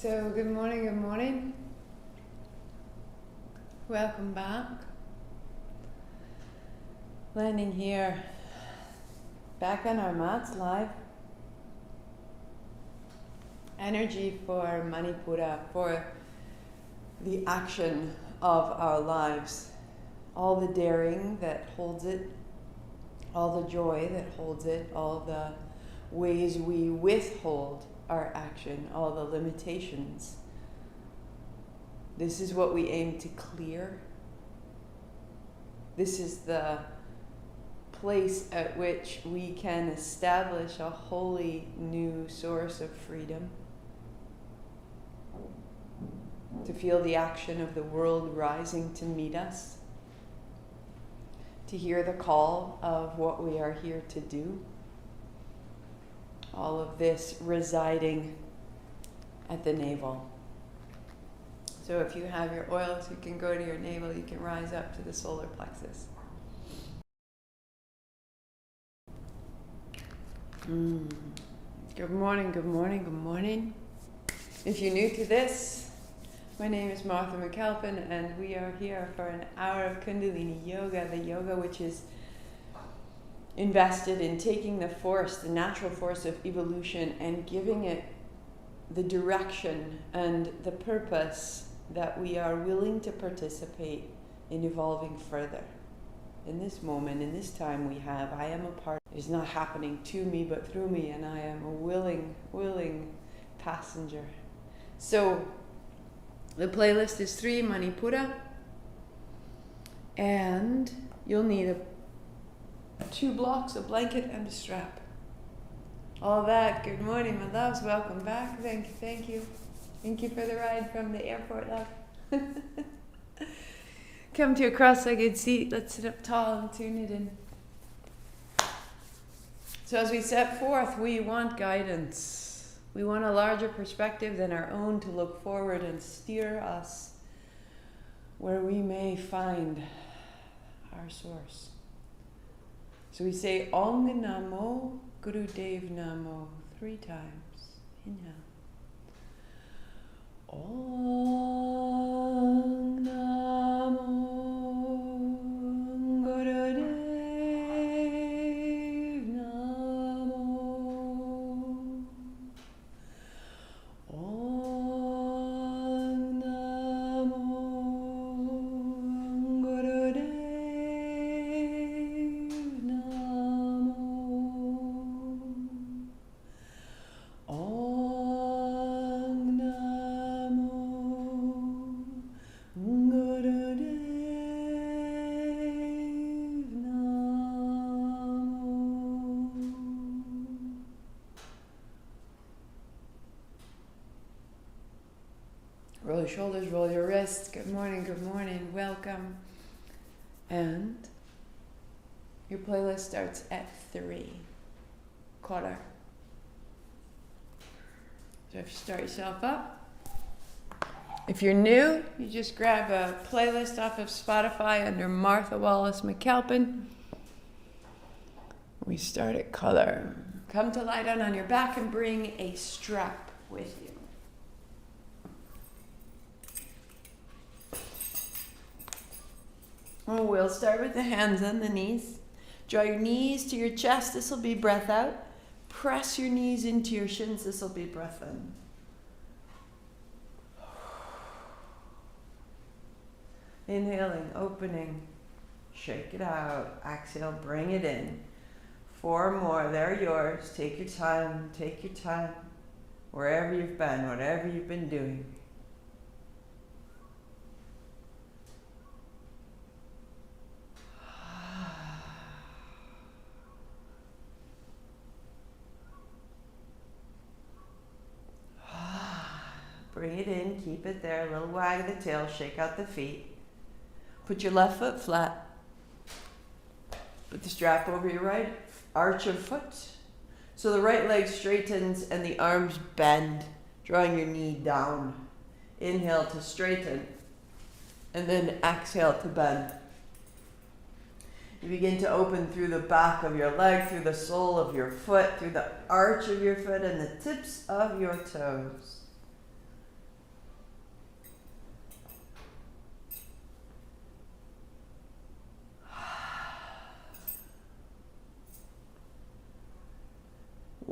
So good morning, good morning. Welcome back. Landing here, back on our mats live. Energy for Manipura, for the action of our lives. All the daring that holds it, all the joy that holds it, all the ways we withhold our action, all the limitations. This is what we aim to clear. This is the place at which we can establish a wholly new source of freedom. To feel the action of the world rising to meet us. To hear the call of what we are here to do. All of this residing at the navel. So if you have your oils, you can go to your navel, you can rise up to the solar plexus. Good morning, good morning, good morning. If you're new to this, my name is Martha McAlpin, and we are here for an hour of kundalini yoga, the yoga which is invested in taking the force, the natural force of evolution, and giving it the direction and the purpose that we are willing to participate in evolving further. In this moment, in this time we have, I am a part. It is not happening to me but through me, and I am a willing passenger. So the playlist is 3 Manipura, and you'll need 2 blocks, a blanket, and a strap. All that. Good morning, my loves. Welcome back. Thank you, thank you. Thank you for the ride from the airport, love. Come to a cross-legged seat. Let's sit up tall and tune it in. So as we set forth, we want guidance. We want a larger perspective than our own to look forward and steer us where we may find our source. So we say Ong Namo Gurudev Namo 3 times. Inhale. Ong Namo Gurudev Namo. Ong Namo Gurudev Namo. Ong Namo Gurudev Namo. Roll your shoulders, roll your wrists. Good morning, welcome. And your playlist starts at 3. Quarter. So if you start yourself up, if you're new, you just grab a playlist off of Spotify under Martha Wallace McAlpin. We start at color. Come to lie down on your back and bring a strap with you. Oh, we'll start with the hands and the knees. Draw your knees to your chest. This will be breath out. Press your knees into your shins. This will be breath in. Inhaling, opening. Shake it out. Exhale, bring it in. 4 more. They're yours. Take your time. Take your time. Wherever you've been, whatever you've been doing. Bring it in, keep it there, a little wag of the tail, shake out the feet. Put your left foot flat. Put the strap over your right arch of foot. So the right leg straightens and the arms bend, drawing your knee down. Inhale to straighten, and then exhale to bend. You begin to open through the back of your leg, through the sole of your foot, through the arch of your foot and the tips of your toes.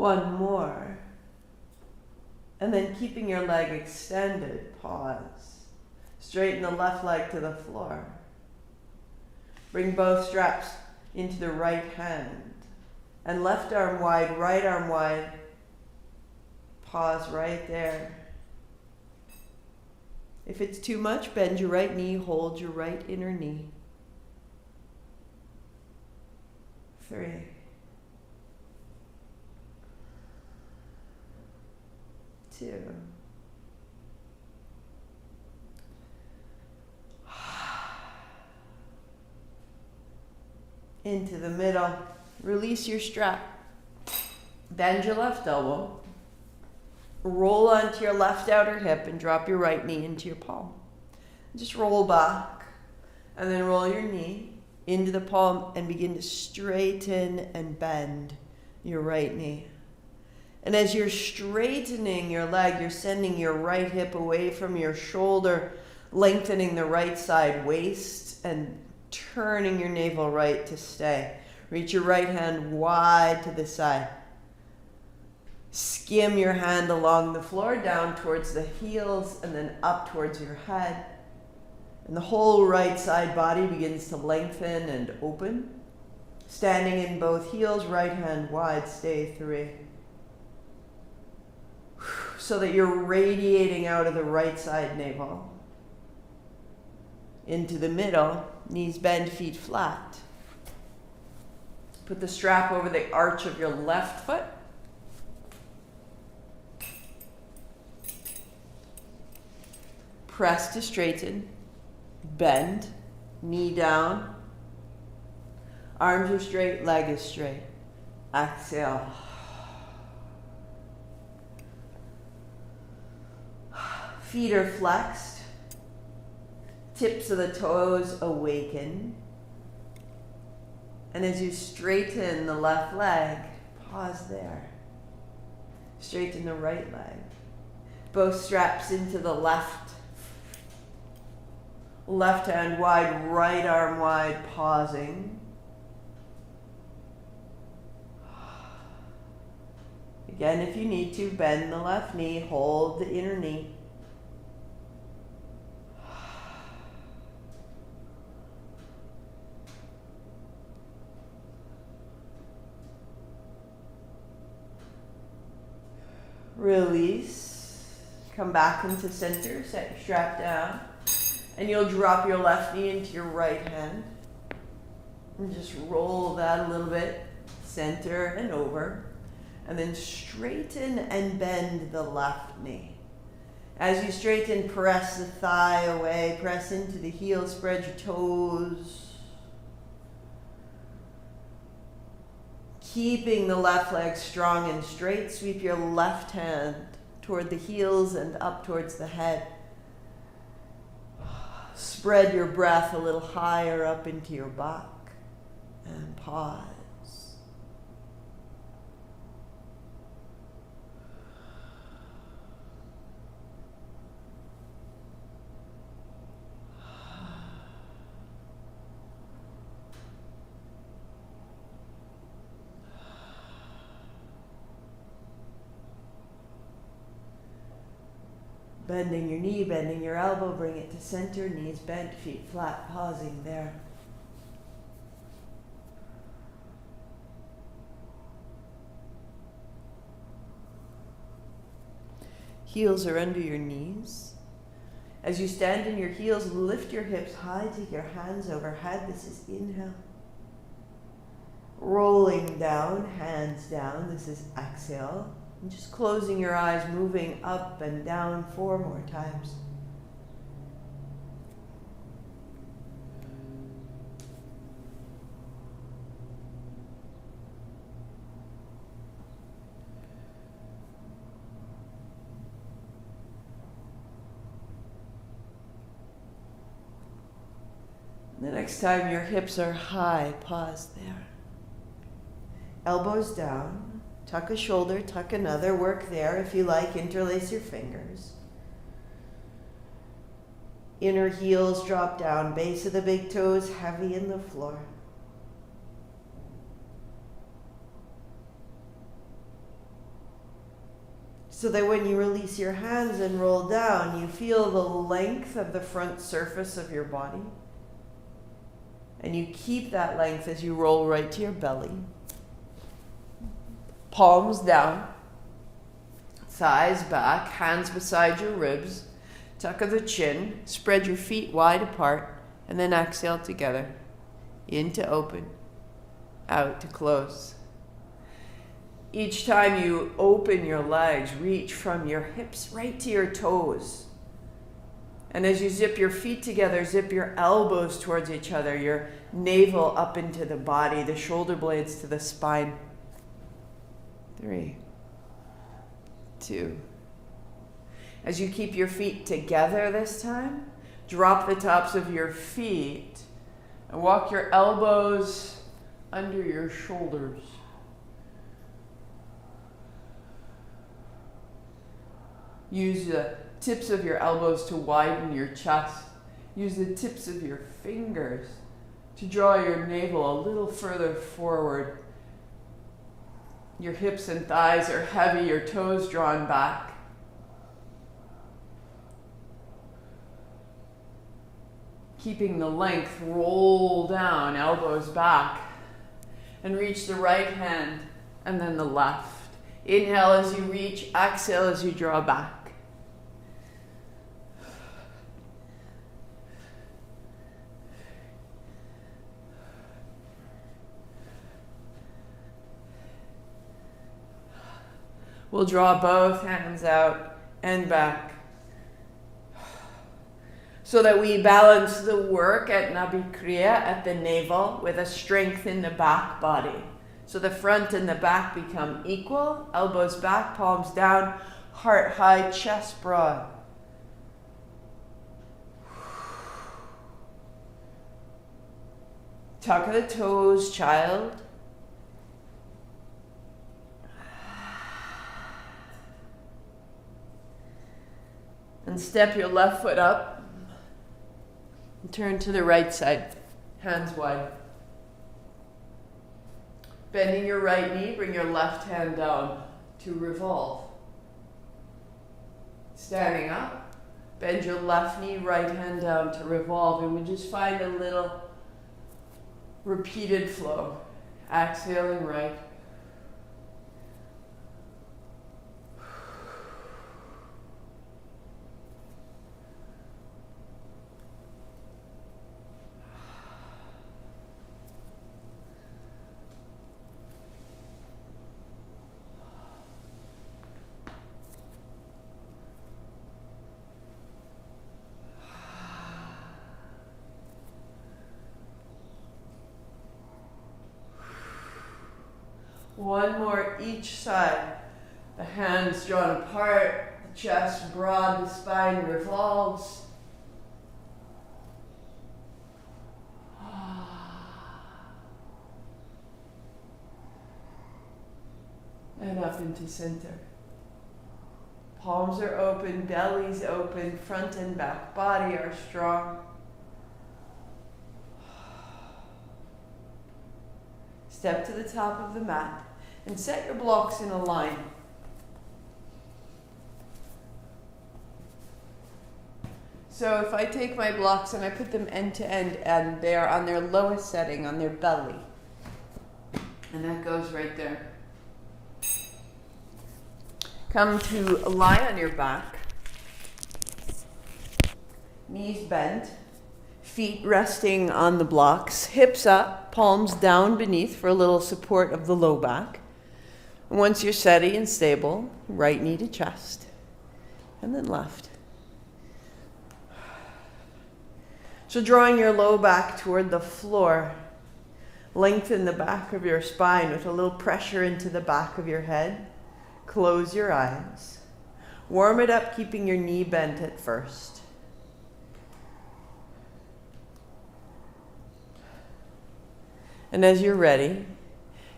One more. And then keeping your leg extended, pause. Straighten the left leg to the floor. Bring both straps into the right hand. And left arm wide, right arm wide. Pause right there. If it's too much, bend your right knee, hold your right inner knee. 3. 2. Into the middle. Release your strap. Bend your left elbow. Roll onto your left outer hip and drop your right knee into your palm. Just roll back and then roll your knee into the palm and begin to straighten and bend your right knee. And as you're straightening your leg, you're sending your right hip away from your shoulder, lengthening the right side waist and turning your navel right to stay. Reach your right hand wide to the side. Skim your hand along the floor, down towards the heels, and then up towards your head. And the whole right side body begins to lengthen and open. Standing in both heels, right hand wide, stay 3. So that you're radiating out of the right side navel. Into the middle, knees bend, feet flat. Put the strap over the arch of your left foot. Press to straighten, bend, knee down. Arms are straight, leg is straight. Exhale. Feet are flexed. Tips of the toes awaken. And as you straighten the left leg, pause there. Straighten the right leg. Both straps into the left. Left hand wide, right arm wide, pausing. Again, if you need to, bend the left knee, hold the inner knee. Release. Come back into center, set your strap down. And you'll drop your left knee into your right hand. And just roll that a little bit, center and over. And then straighten and bend the left knee. As you straighten, press the thigh away, press into the heel, spread your toes. Keeping the left leg strong and straight, sweep your left hand toward the heels and up towards the head. Spread your breath a little higher up into your back and pause. Bending your knee, bending your elbow, bring it to center, knees bent, feet flat, pausing there. Heels are under your knees. As you stand in your heels, lift your hips high, take your hands overhead. This is inhale. Rolling down, hands down. This is exhale. And just closing your eyes, moving up and down 4 more times. The next time your hips are high, pause there. Elbows down. Tuck a shoulder, tuck another, work there. If you like, interlace your fingers. Inner heels drop down, base of the big toes heavy in the floor. So that when you release your hands and roll down, you feel the length of the front surface of your body. And you keep that length as you roll right to your belly. Palms down, thighs back, hands beside your ribs, tuck of the chin, spread your feet wide apart, and then exhale together. In to open, out to close. Each time you open your legs, reach from your hips right to your toes. And as you zip your feet together, zip your elbows towards each other, your navel up into the body, the shoulder blades to the spine. 3, 2. As you keep your feet together this time, drop the tops of your feet and walk your elbows under your shoulders. Use the tips of your elbows to widen your chest. Use the tips of your fingers to draw your navel a little further forward. Your hips and thighs are heavy, your toes drawn back. Keeping the length, roll down, elbows back, and reach the right hand and then the left. Inhale as you reach, exhale as you draw back. We'll draw both hands out and back so that we balance the work at Nabikriya, at the navel, with a strength in the back body. So the front and the back become equal, elbows back, palms down, heart high, chest broad. Tuck of the toes, child. And step your left foot up and turn to the right side, hands wide. Bending your right knee, bring your left hand down to revolve. Standing up, bend your left knee, right hand down to revolve, and we just find a little repeated flow. Exhaling right. One more each side. The hands drawn apart, the chest broad, the spine revolves. And up into center. Palms are open, belly's open, front and back body are strong. Step to the top of the mat and set your blocks in a line. So if I take my blocks and I put them end to end and they are on their lowest setting, on their belly, and that goes right there. Come to lie on your back, knees bent, feet resting on the blocks, hips up, palms down beneath for a little support of the low back. And once you're steady and stable, right knee to chest, and then left. So drawing your low back toward the floor, lengthen the back of your spine with a little pressure into the back of your head. Close your eyes. Warm it up, keeping your knee bent at first. And as you're ready,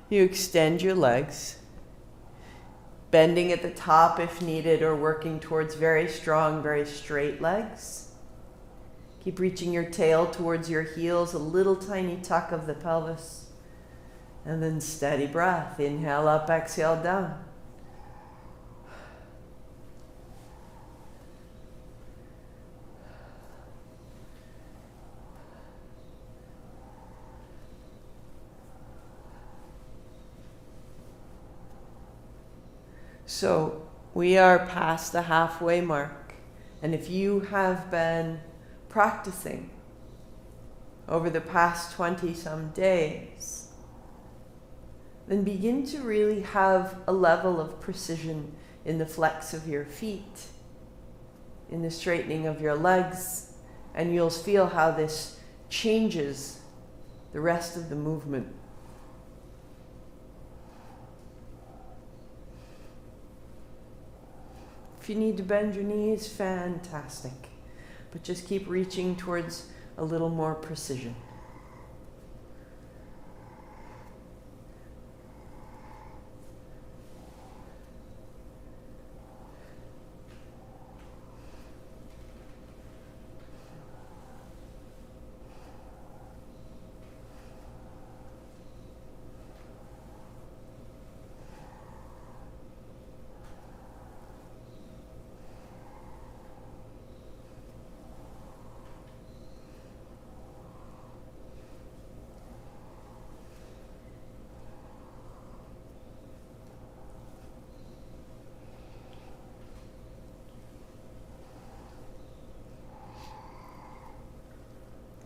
you extend your legs, bending at the top if needed, or working towards very strong, very straight legs. Keep reaching your tail towards your heels, a little tiny tuck of the pelvis. And then steady breath. Inhale up, exhale down. So we are past the halfway mark. And if you have been practicing over the past 20 some days, then begin to really have a level of precision in the flex of your feet, in the straightening of your legs, and you'll feel how this changes the rest of the movement. If you need to bend your knees, fantastic. But just keep reaching towards a little more precision.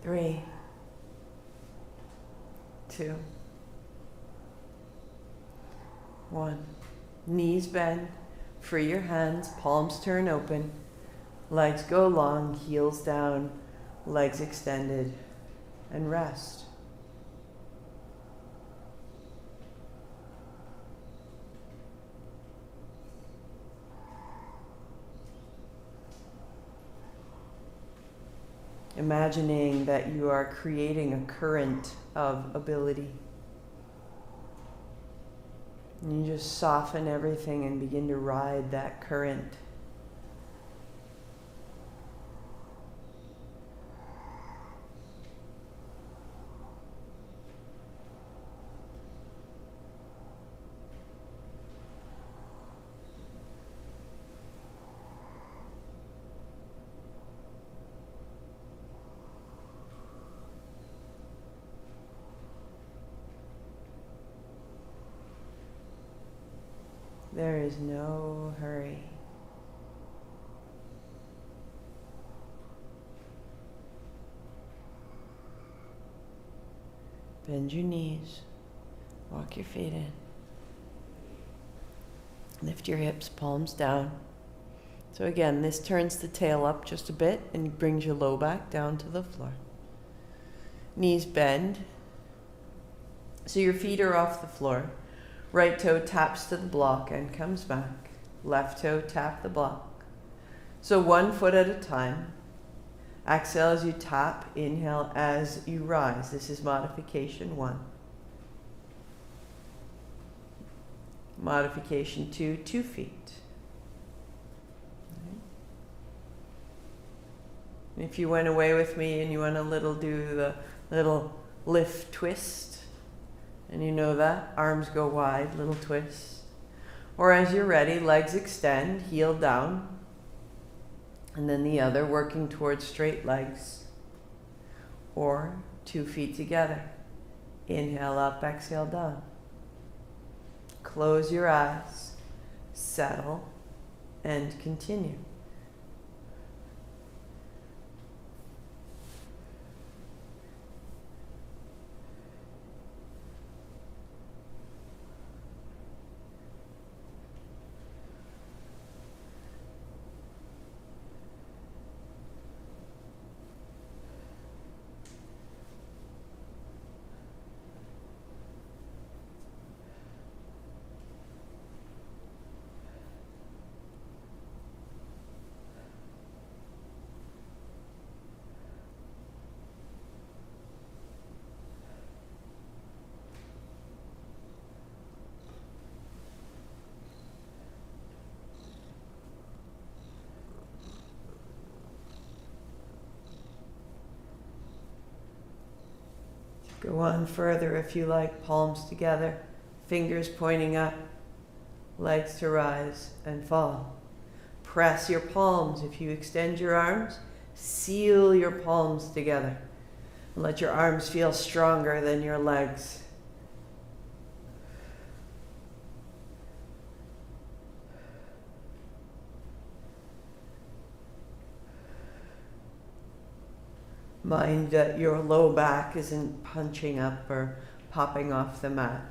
Three, 2, 1. Knees bend, free your hands, palms turn open, legs go long, heels down, legs extended, and rest. Imagining that you are creating a current of ability. And you just soften everything and begin to ride that current. There is no hurry. Bend your knees, walk your feet in. Lift your hips, palms down. So again, this turns the tail up just a bit and brings your low back down to the floor. Knees bend, so your feet are off the floor. Right toe taps to the block and comes back. Left toe tap the block. So 1 foot at a time. Exhale as you tap, inhale as you rise. This is modification 1. Modification 2, 2 feet. Right. If you went away with me and you want to do the little lift twist, and you know that, arms go wide, little twist. Or as you're ready, legs extend, heel down, and then the other, working towards straight legs. Or 2 feet together. Inhale up, exhale down. Close your eyes, settle, and continue. Go on further if you like, palms together, fingers pointing up, legs to rise and fall. Press your palms. If you extend your arms, seal your palms together. And let your arms feel stronger than your legs. Mind that your low back isn't punching up or popping off the mat.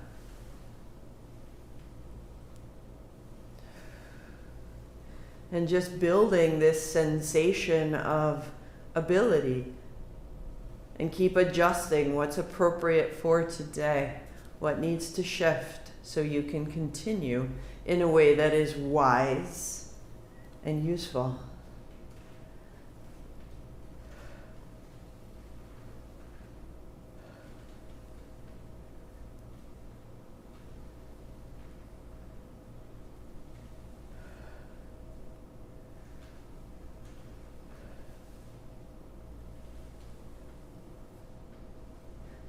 And just building this sensation of ability, and keep adjusting what's appropriate for today, what needs to shift so you can continue in a way that is wise and useful.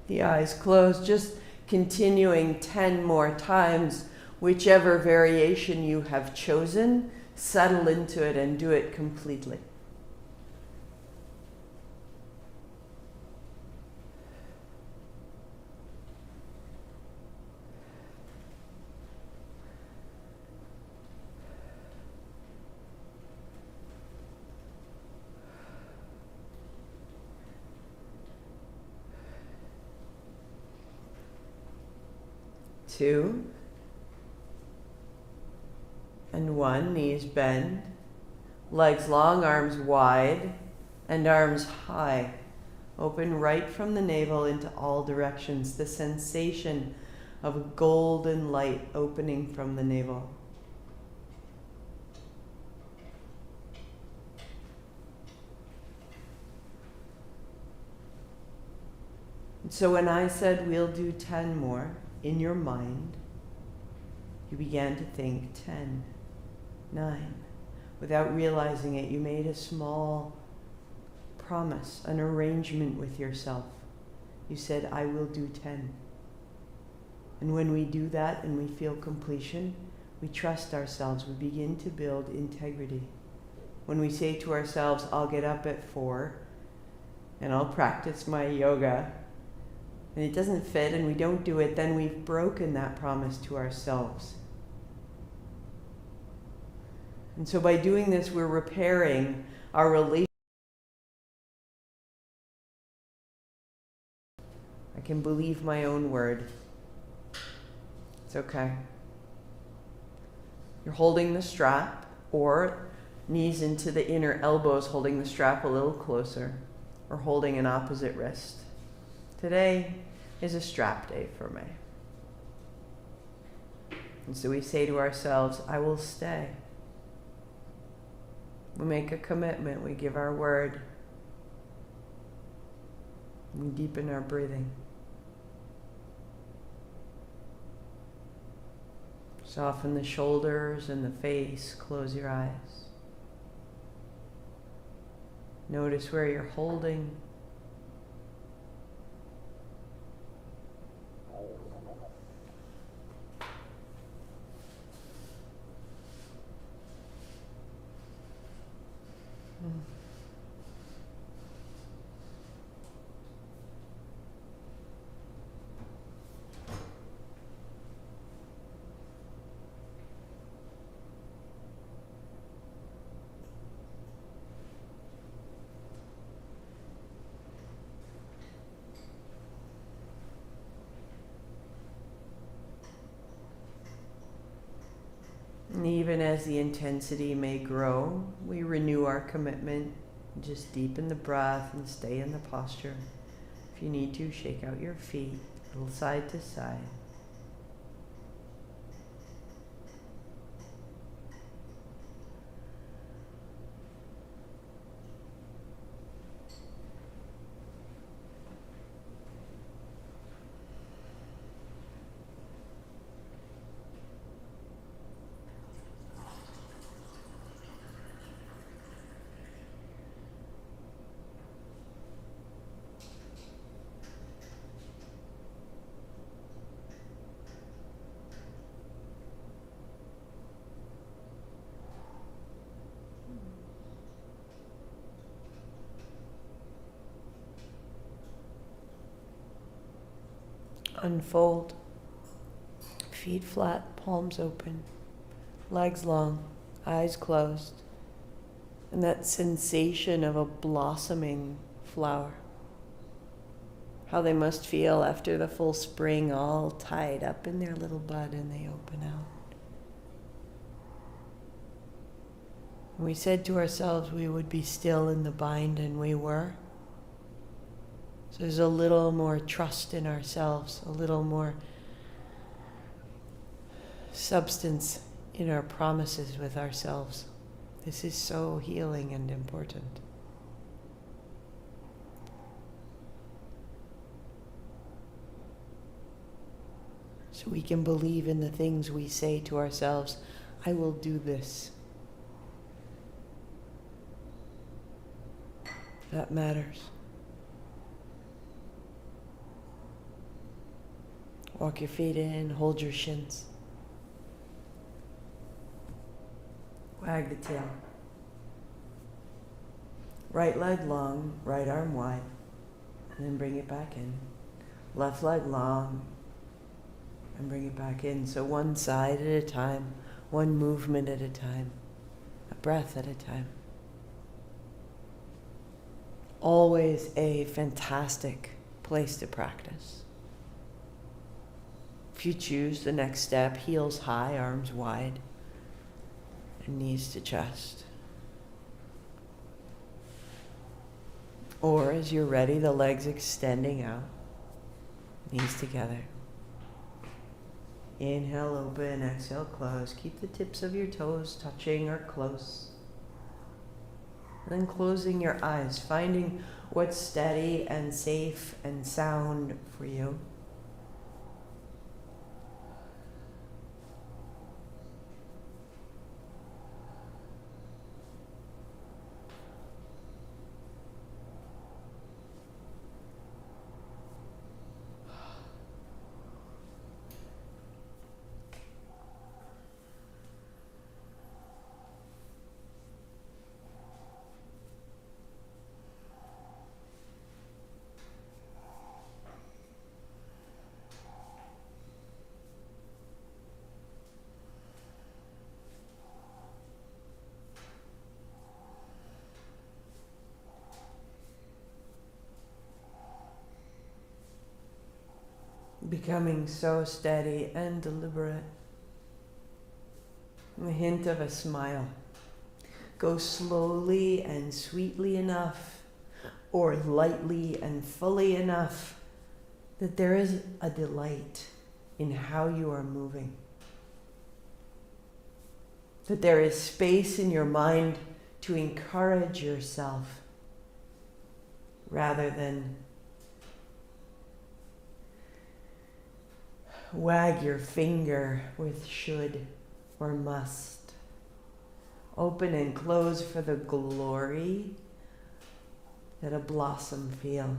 The eyes closed, just continuing 10 more times. Whichever variation you have chosen, settle into it and do it completely. Two, and one, knees bend, legs long, arms wide, and arms high. Open right from the navel into all directions, the sensation of a golden light opening from the navel. And so when I said we'll do 10 more, in your mind, you began to think 10, 9. Without realizing it, you made a small promise, an arrangement with yourself. You said, I will do 10. And when we do that and we feel completion, we trust ourselves. We begin to build integrity. When we say to ourselves, I'll get up at 4 and I'll practice my yoga, and it doesn't fit and we don't do it, then we've broken that promise to ourselves. And so by doing this, we're repairing our relationship. I can believe my own word. It's okay. You're holding the strap, or knees into the inner elbows, holding the strap a little closer, or holding an opposite wrist. Today is a strap day for me. And so we say to ourselves, I will stay. We make a commitment, we give our word. We deepen our breathing. Soften the shoulders and the face, close your eyes. Notice where you're holding. And even as the intensity may grow, we renew our commitment. Just deepen the breath and stay in the posture. If you need to, shake out your feet, a little side to side. Unfold, feet flat, palms open, legs long, eyes closed, and that sensation of a blossoming flower. how they must feel after the full spring, all tied up in their little bud, and they open out. We said to ourselves we would be still in the bind, and we were. So there's a little more trust in ourselves, a little more substance in our promises with ourselves. This is so healing and important. So we can believe in the things we say to ourselves. I will do this. That matters. Walk your feet in, hold your shins. Wag the tail. Right leg long, right arm wide, and then bring it back in. Left leg long, and bring it back in. So one side at a time, one movement at a time, a breath at a time. Always a fantastic place to practice. If you choose the next step, heels high, arms wide, and knees to chest. Or as you're ready, the legs extending out, knees together. Inhale, open, exhale, close. Keep the tips of your toes touching or close. And then closing your eyes, finding what's steady and safe and sound for you. Becoming so steady and deliberate. A hint of a smile. Go slowly and sweetly enough, or lightly and fully enough, that there is a delight in how you are moving. That there is space in your mind to encourage yourself, rather than wag your finger with should or must. Open and close for the glory that a blossom feels.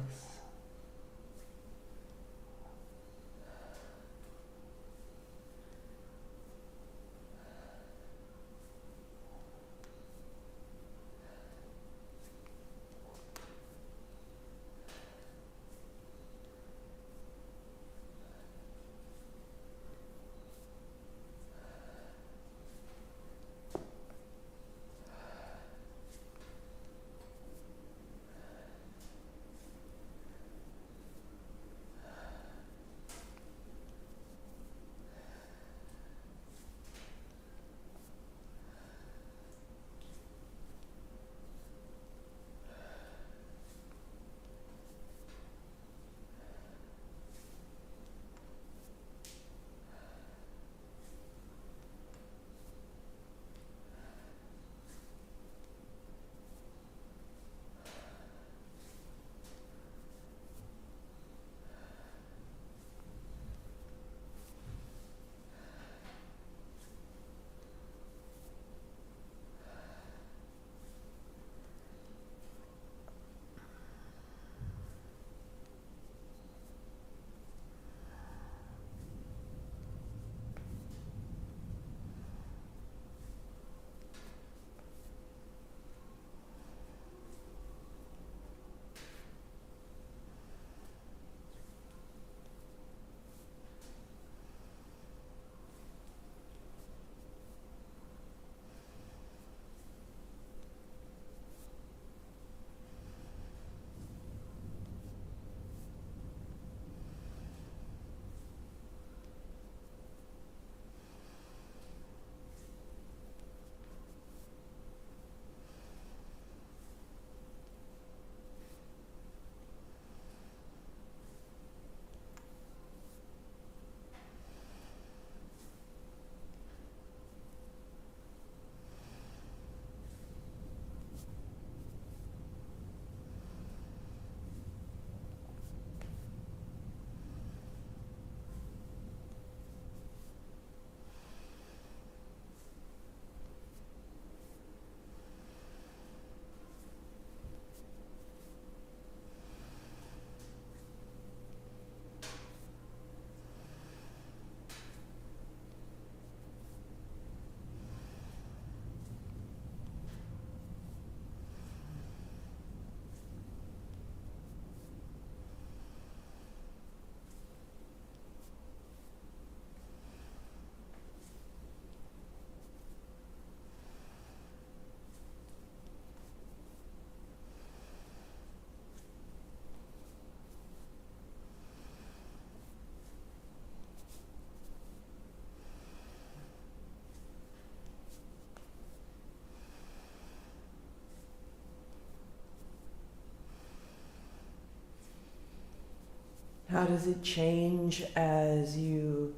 How does it change as you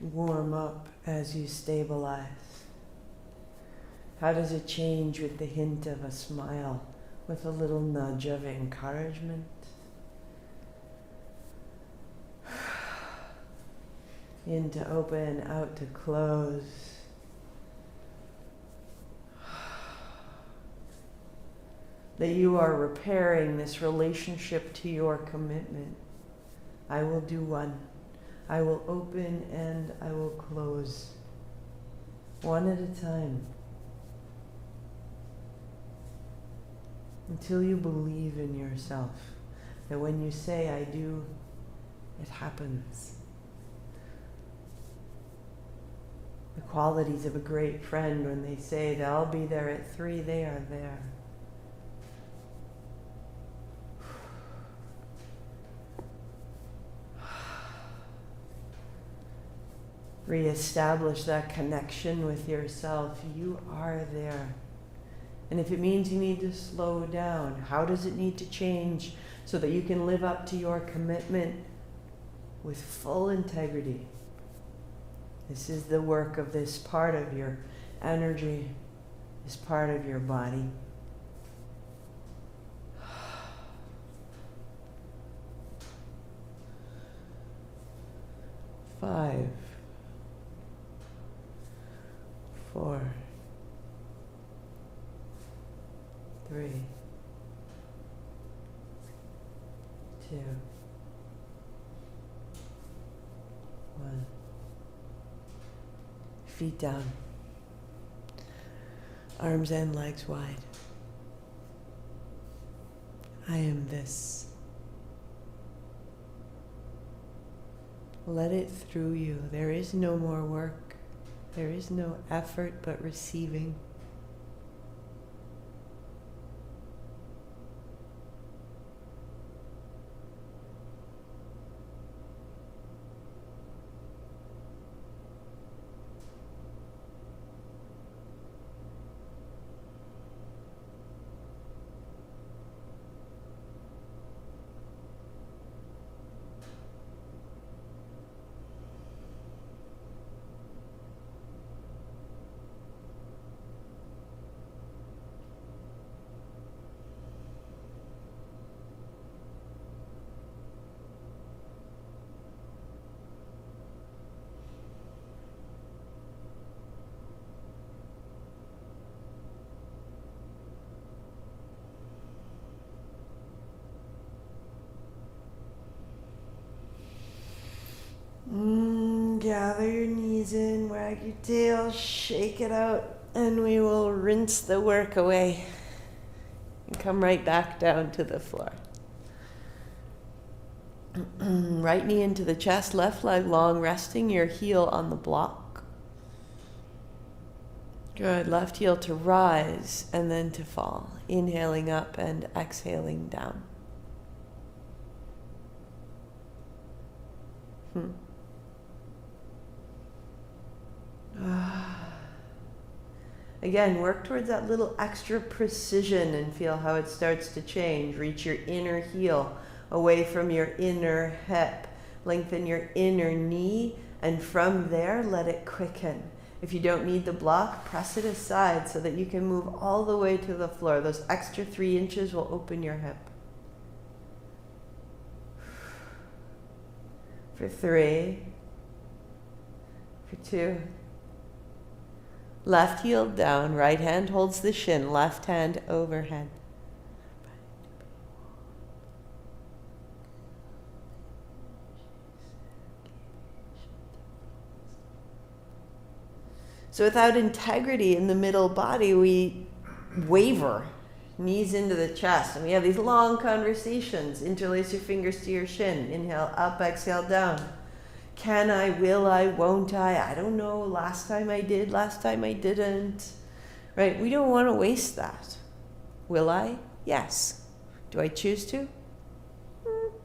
warm up, as you stabilize? How does it change with the hint of a smile, with a little nudge of encouragement? In to open, out to close. That you are repairing this relationship to your commitment. I will do one. I will open and I will close. One at a time. Until you believe in yourself. That when you say, I do, it happens. The qualities of a great friend, when they say they'll be there at 3, they are there. Reestablish that connection with yourself. You are there. And if it means you need to slow down, how does it need to change so that you can live up to your commitment with full integrity? This is the work of this part of your energy, this part of your body. Five, 4, 3, 2, 1. Feet down. Arms and legs wide. I am this. Let it through you. There is no more work. There is no effort but receiving. Gather your knees in, wag your tail, shake it out, and we will rinse the work away and come right back down to the floor. Right knee into the chest, left leg long, resting your heel on the block. Good. Left heel to rise and then to fall. Inhaling up and exhaling down. Again, work towards that little extra precision and feel how it starts to change. Reach your inner heel away from your inner hip. Lengthen your inner knee, and from there, let it quicken. If you don't need the block, press it aside so that you can move all the way to the floor. Those extra 3 inches will open your hip. For 3, for 2. Left heel down, right hand holds the shin, left hand overhead. So without integrity in the middle body, we waver, knees into the chest, and we have these long conversations. Interlace your fingers to your shin. Inhale up, exhale down. Can I, will I, won't I don't know, last time I did, last time I didn't, right? We don't want to waste that. Will I? Yes. Do I choose to?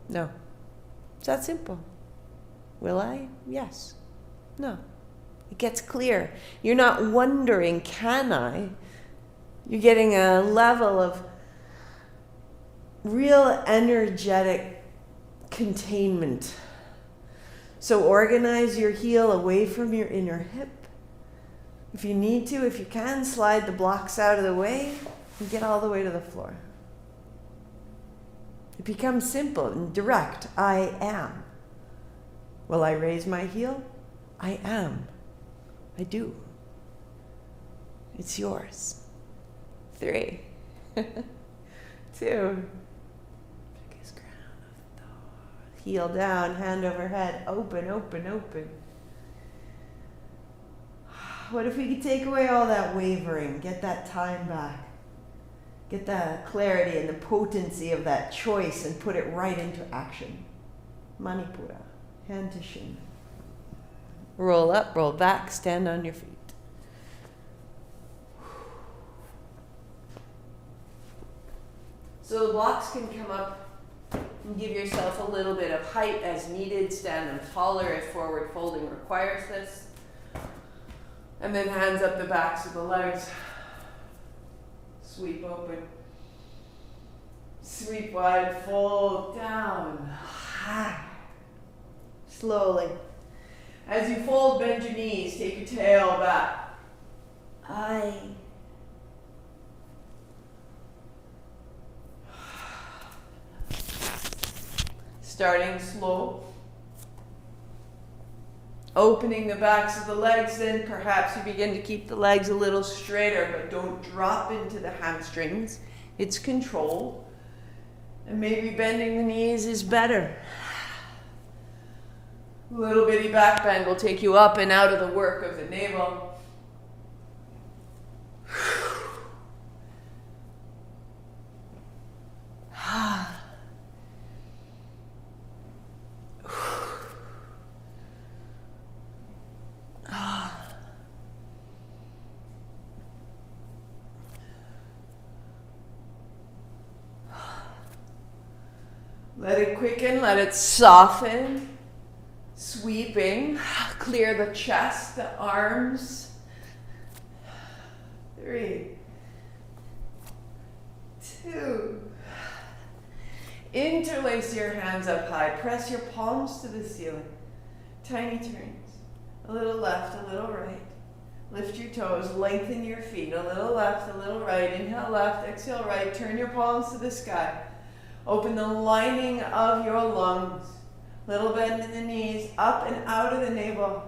No. It's that simple. Will I? Yes. No. It gets clear. You're not wondering, can I? You're getting a level of real energetic containment. So organize your heel away from your inner hip. If you need to, if you can, slide the blocks out of the way and get all the way to the floor. It becomes simple and direct. I am. Will I raise my heel? I am. I do. It's yours. 3, 2. Biggest crown of thought. Heel down, hand over head. Open, open, open. What if we could take away all that wavering, get that time back, get that clarity and the potency of that choice and put it right into action. Manipura, hand to shin. Roll up, roll back, stand on your feet. So the blocks can come up and give yourself a little bit of height as needed. Stand them taller if forward folding requires this. And then hands up the backs of the legs. Sweep open. Sweep wide, fold down. High. Slowly. As you fold, bend your knees. Take your tail back. Starting slow. Opening the backs of the legs, then perhaps you begin to keep the legs a little straighter, but don't drop into the hamstrings. It's control. And maybe bending the knees is better. A little bitty back bend will take you up and out of the work of the navel. Let it quicken, let it soften. Sweeping, clear the chest, the arms. 3, 2. Interlace your hands up high. Press your palms to the ceiling. Tiny turns. A little left, a little right. Lift your toes, lengthen your feet. A little left, a little right. Inhale left, exhale right. Turn your palms to the sky. Open the lining of your lungs. Little bend in the knees, up and out of the navel.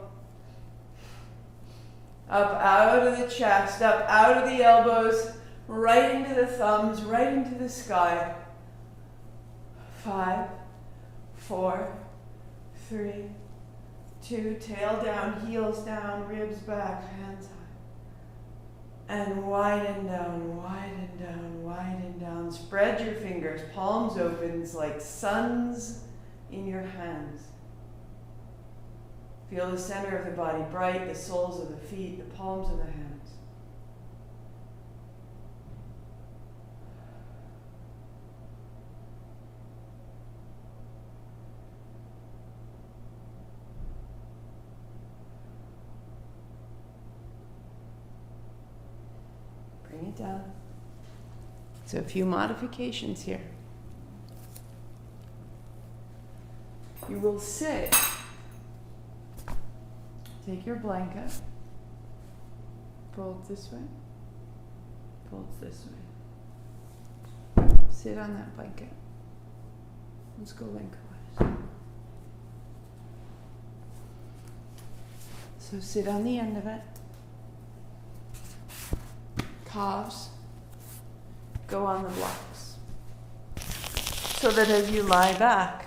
Up out of the chest, up out of the elbows, right into the thumbs, right into the sky. 5, 4, 3, 2, tail down, heels down, ribs back, hands high. And widen down, widen down, widen down. Spread your fingers, palms open like suns in your hands. Feel the center of the body bright, the soles of the feet, the palms of the hands. Bring it down. So a few modifications here. You will sit. Take your blanket. Fold this way. Fold this way. Sit on that blanket. Let's go lengthwise. So sit on the end of it. Calves go on the blocks. So that as you lie back,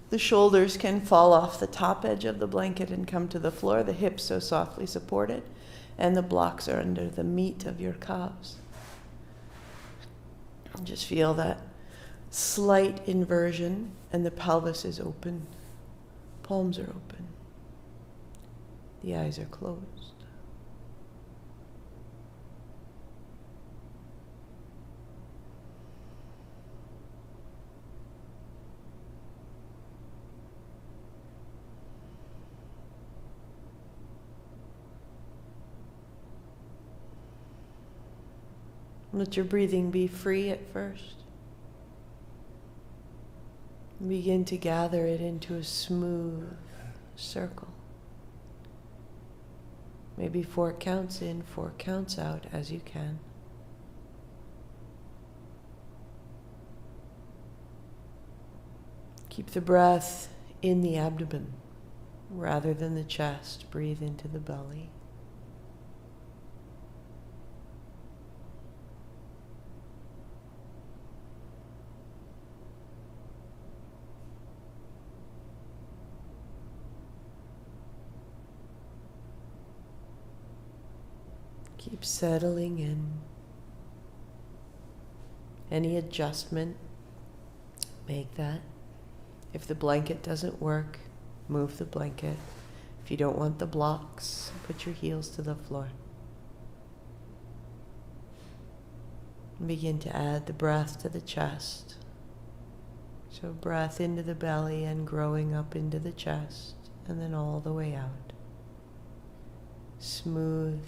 the shoulders can fall off the top edge of the blanket and come to the floor, the hips so softly supported, and the blocks are under the meat of your calves. And just feel that slight inversion, and the pelvis is open. Palms are open. The eyes are closed. Let your breathing be free at first. Begin to gather it into a smooth circle. Maybe 4 counts in, 4 counts out as you can. Keep the breath in the abdomen rather than the chest. Breathe into the belly. Keep settling in. Any adjustment, make that. If the blanket doesn't work, move the blanket. If you don't want the blocks, put your heels to the floor. And begin to add the breath to the chest. So breath into the belly and growing up into the chest, and then all the way out. Smooth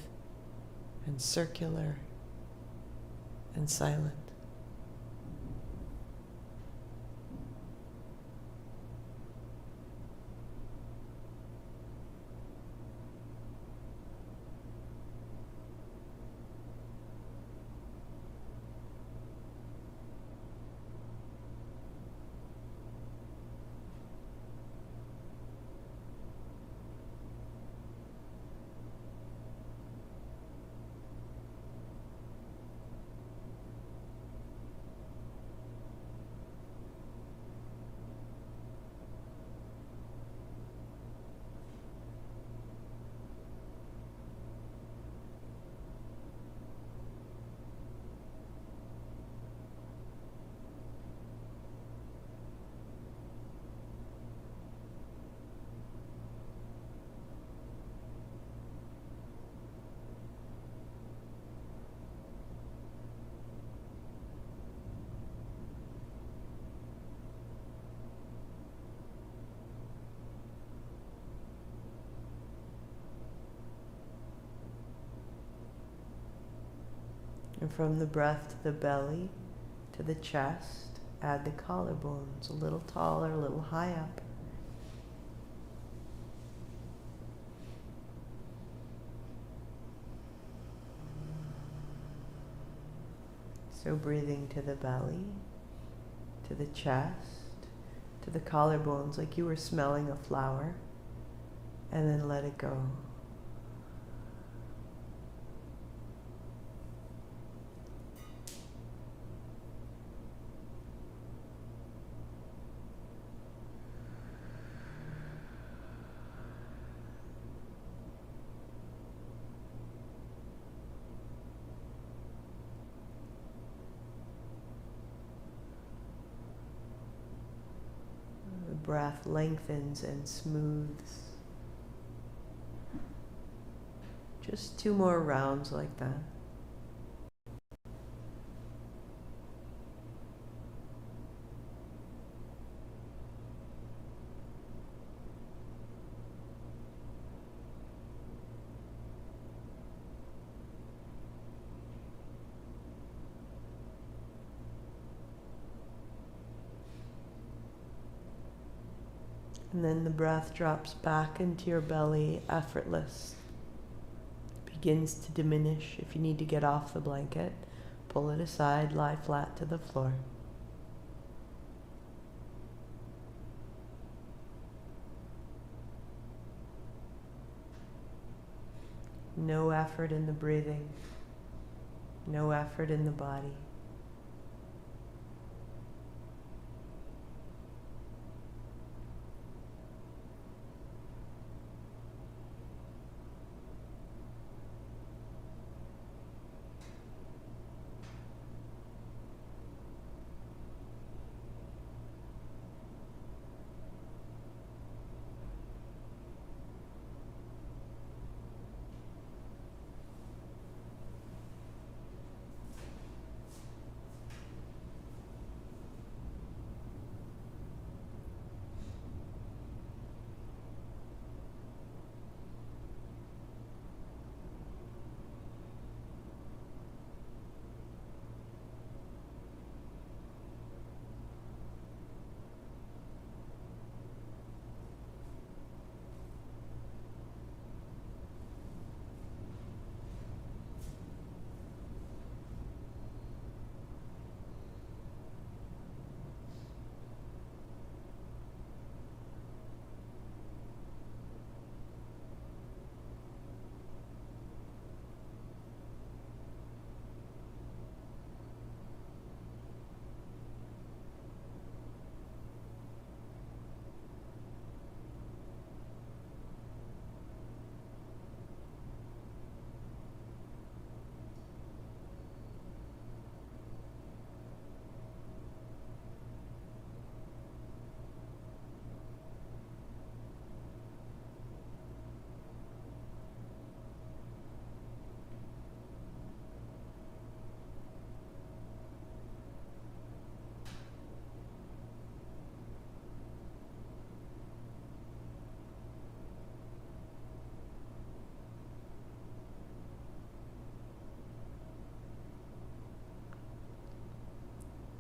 and circular and silent. And from the breath to the belly, to the chest, add the collarbones a little taller, a little high up. So breathing to the belly, to the chest, to the collarbones like you were smelling a flower, and then let it go. The breath lengthens and smooths. Just 2 more rounds like that. And then the breath drops back into your belly, effortless. Begins to diminish. If you need to get off the blanket, pull it aside, lie flat to the floor. No effort in the breathing, no effort in the body.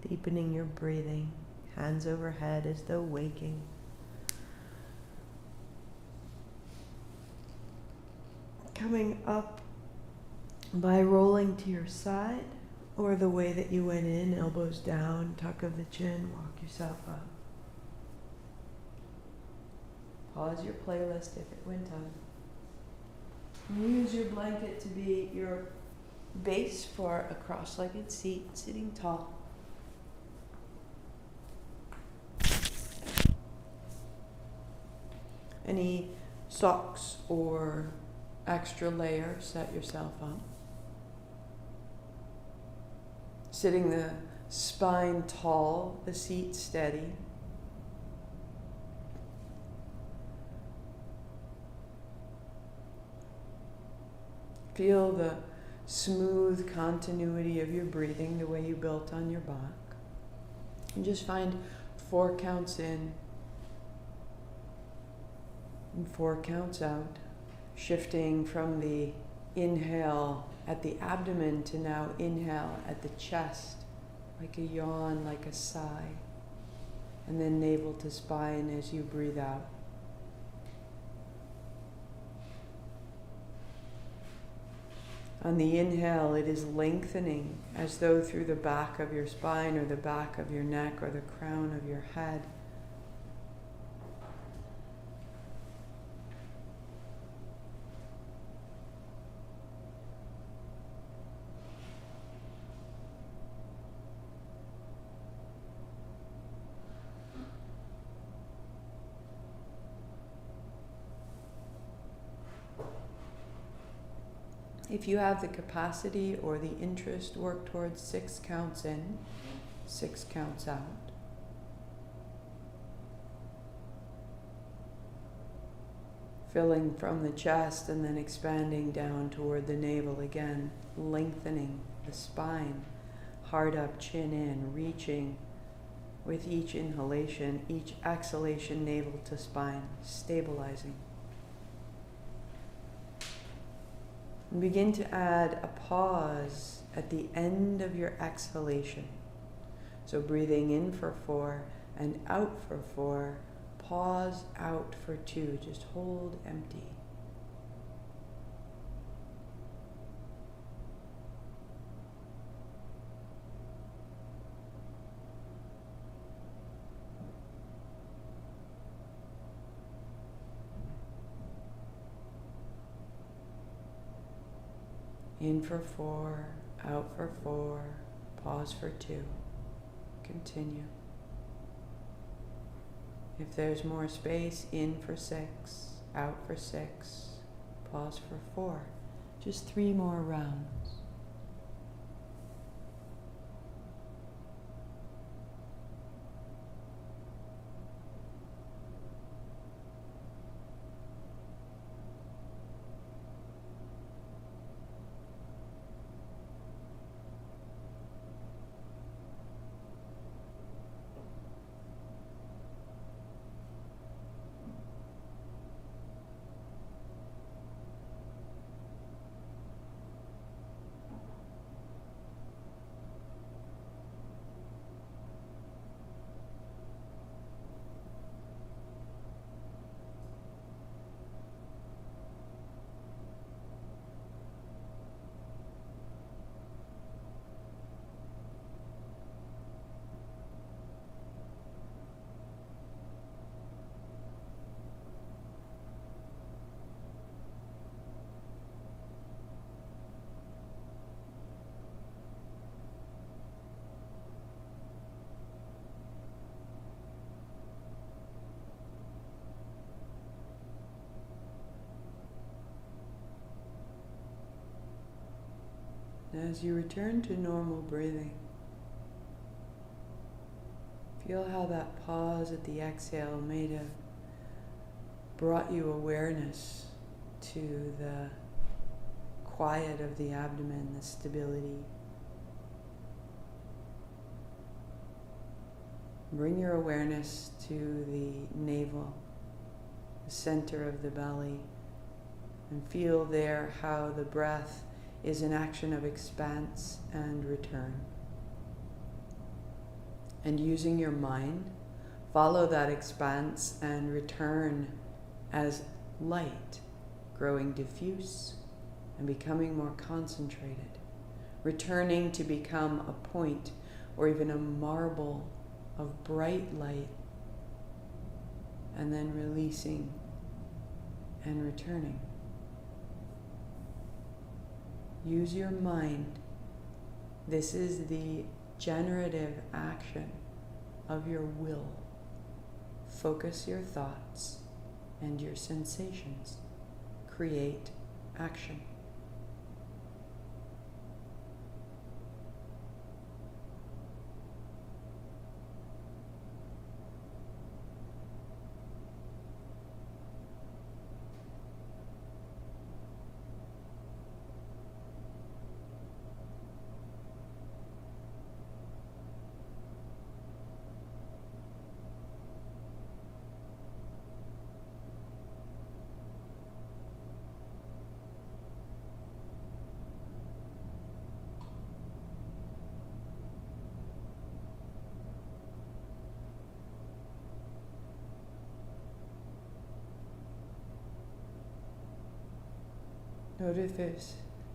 Deepening your breathing, hands overhead as though waking. Coming up by rolling to your side, or the way that you went in, elbows down, tuck of the chin, walk yourself up. Pause your playlist if it went on. Use your blanket to be your base for a cross-legged seat, sitting tall. Any socks or extra layer, set yourself up. Sitting the spine tall, the seat steady. Feel the smooth continuity of your breathing, the way you built on your back. And just find 4 counts in and 4 counts out, shifting from the inhale at the abdomen to now inhale at the chest, like a yawn, like a sigh, and then navel to spine as you breathe out. On the inhale, it is lengthening as though through the back of your spine or the back of your neck or the crown of your head. If you have the capacity or the interest, work towards 6 counts in, 6 counts out. Filling from the chest and then expanding down toward the navel again, lengthening the spine, heart up, chin in, reaching with each inhalation, each exhalation, navel to spine, stabilizing. And begin to add a pause at the end of your exhalation. So breathing in for 4 and out for 4, pause out for 2, just hold empty. In for 4, out for 4, pause for 2. Continue. If there's more space, in for 6, out for 6, pause for 4. Just 3 more rounds. As you return to normal breathing, feel how that pause at the exhale may have brought you awareness to the quiet of the abdomen, the stability. Bring your awareness to the navel, the center of the belly, and feel there how the breath is an action of expanse and return. And using your mind, follow that expanse and return as light, growing diffuse and becoming more concentrated, returning to become a point or even a marble of bright light, and then releasing and returning. Use your mind. This is the generative action of your will. Focus your thoughts and your sensations. Create action.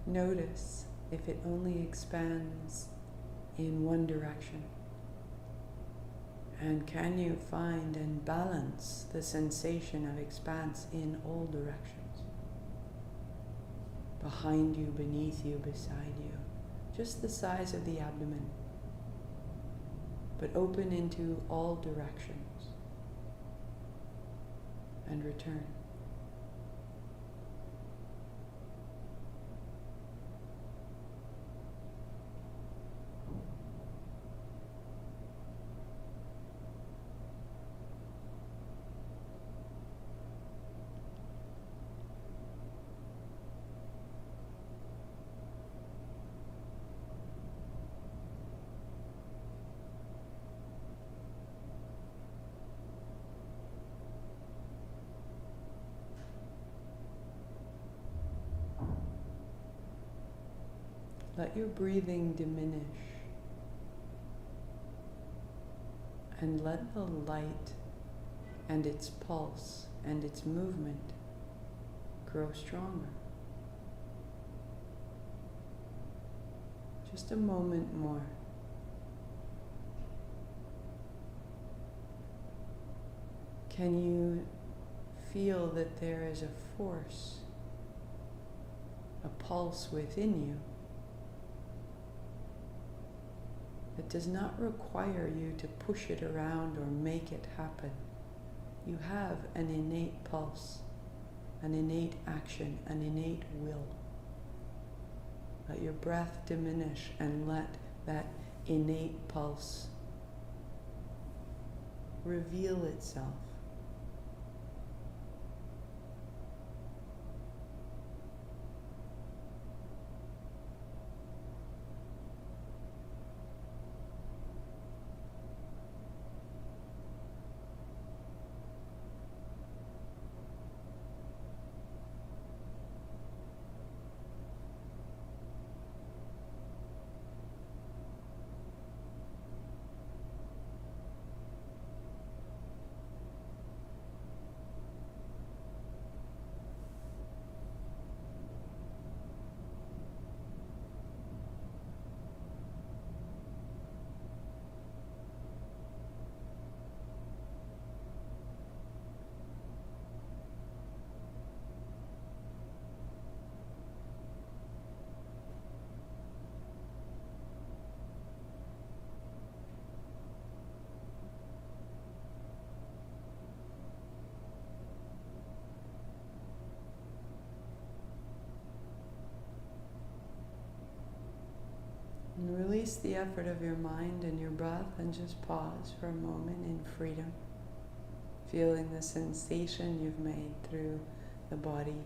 Notice if it only expands in one direction. And can you find and balance the sensation of expanse in all directions? Behind you, beneath you, beside you. Just the size of the abdomen, but open into all directions. And return. Let your breathing diminish and let the light and its pulse and its movement grow stronger. Just a moment more. Can you feel that there is a force, a pulse within you that does not require you to push it around or make it happen? You have an innate pulse, an innate action, an innate will. Let your breath diminish and let that innate pulse reveal itself. And release the effort of your mind and your breath and just pause for a moment in freedom, feeling the sensation you've made through the body.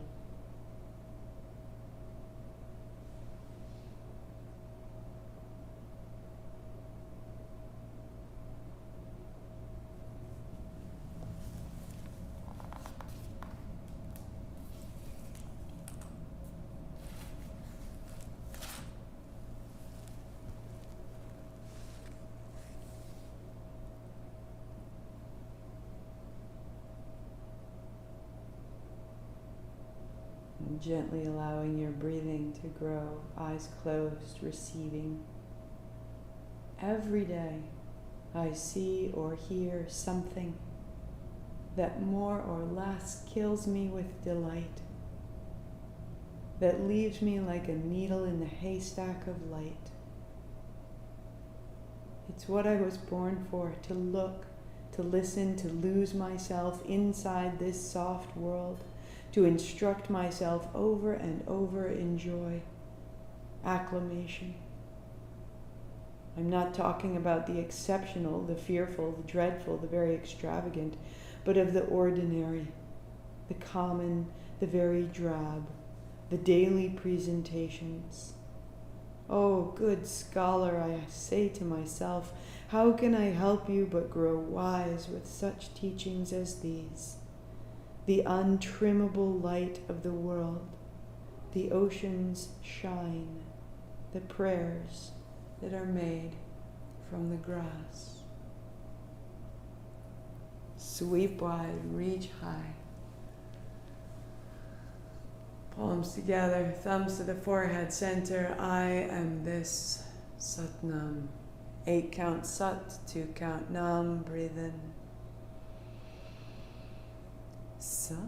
Gently allowing your breathing to grow, eyes closed, receiving. Every day I see or hear something that more or less kills me with delight, that leaves me like a needle in the haystack of light. It's what I was born for, to look, to listen, to lose myself inside this soft world, to instruct myself over and over in joy, acclamation. I'm not talking about the exceptional, the fearful, the dreadful, the very extravagant, but of the ordinary, the common, the very drab, the daily presentations. Oh, good scholar, I say to myself, how can I help you but grow wise with such teachings as these? The untrimmable light of the world, the ocean's shine, the prayers that are made from the grass. Sweep wide, reach high. Palms together, thumbs to the forehead center. I am this. Satnam. 8 count Sat, 2 count Nam. Breathe in. Sat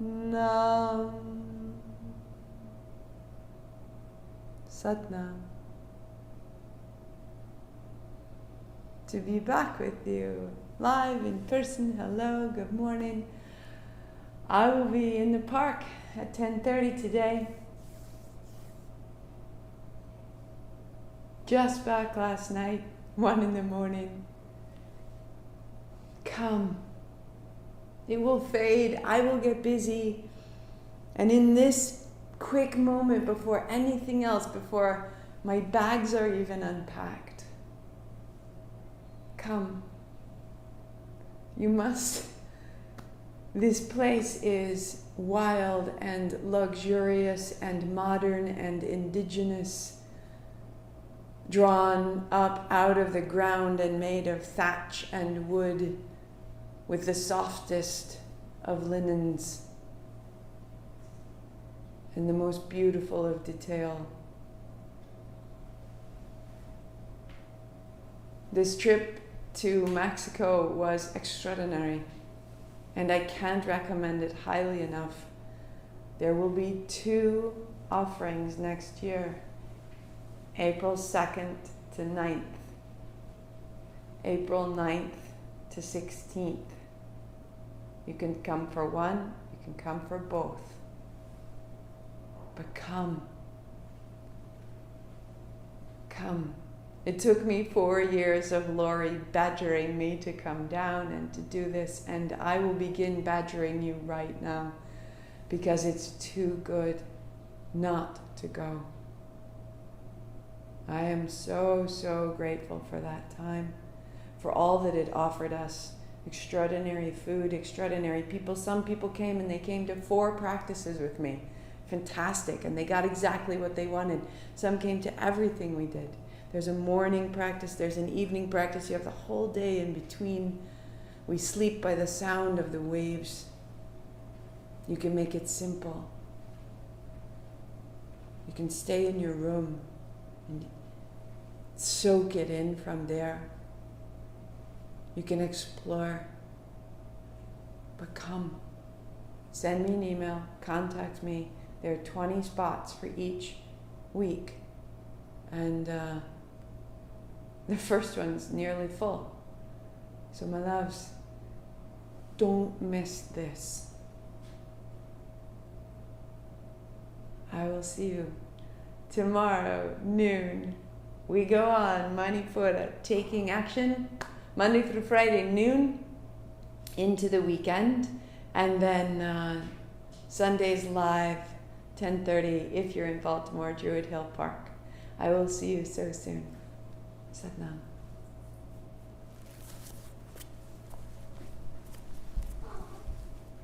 Nam. Satnam. To be back with you live in person. Hello, good morning. I will be in the park at 10:30 today. Just back last night, 1 in the morning. Come. It will fade. I will get busy. And in this quick moment before anything else, before my bags are even unpacked, come. You must. This place is wild and luxurious and modern and indigenous, drawn up out of the ground and made of thatch and wood with the softest of linens and the most beautiful of detail. This trip to Mexico was extraordinary, and I can't recommend it highly enough. There will be 2 offerings next year, April 2nd to 9th, April 9th to 16th. You can come for one, you can come for both. But come. Come. It took me 4 years of Lori badgering me to come down and to do this, and I will begin badgering you right now because it's too good not to go. I am so, so grateful for that time, for all that it offered us. Extraordinary food, extraordinary people. Some people came and they came to 4 practices with me. Fantastic, and they got exactly what they wanted. Some came to everything we did. There's a morning practice, there's an evening practice. You have the whole day in between. We sleep by the sound of the waves. You can make it simple. You can stay in your room and soak it in from there. You can explore. But come, send me an email, contact me. There are 20 spots for each week. And the first one's nearly full. So my loves, don't miss this. I will see you tomorrow, noon. We go on Manipura, taking action, Monday through Friday, noon, into the weekend. And then Sundays live, 10:30, if you're in Baltimore, Druid Hill Park. I will see you so soon. Satnam.